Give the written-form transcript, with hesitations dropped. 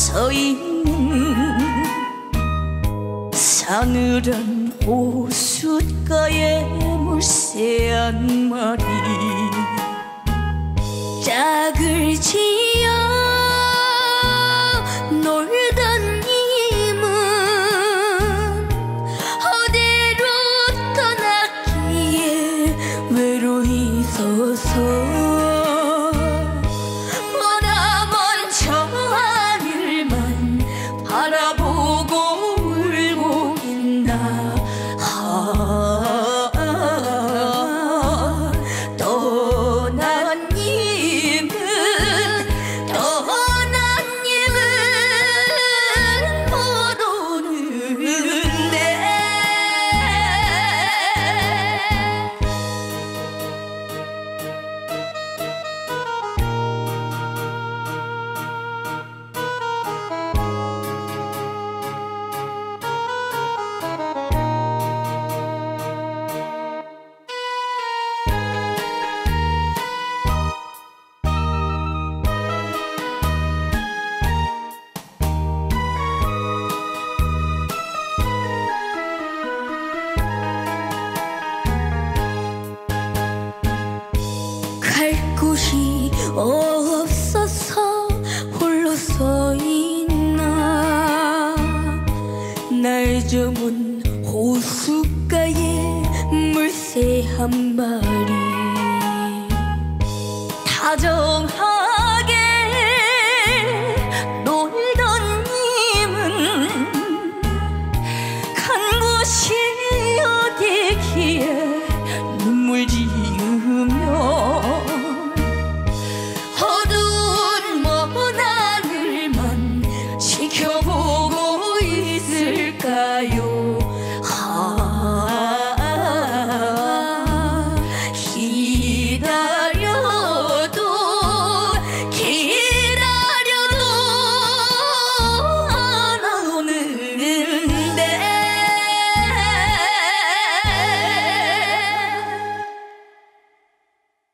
서 있는 사늘한 호숫가에 물새 한 마리 짝을 지어 놀던 님은 어디로 떠났기에 외로이 서서 머나먼 저 하늘만 바라보고 울고 있나. 갈 곳이 없어서 홀로 서 있나. 날 저문 호숫가에 물새 한 마리 다정한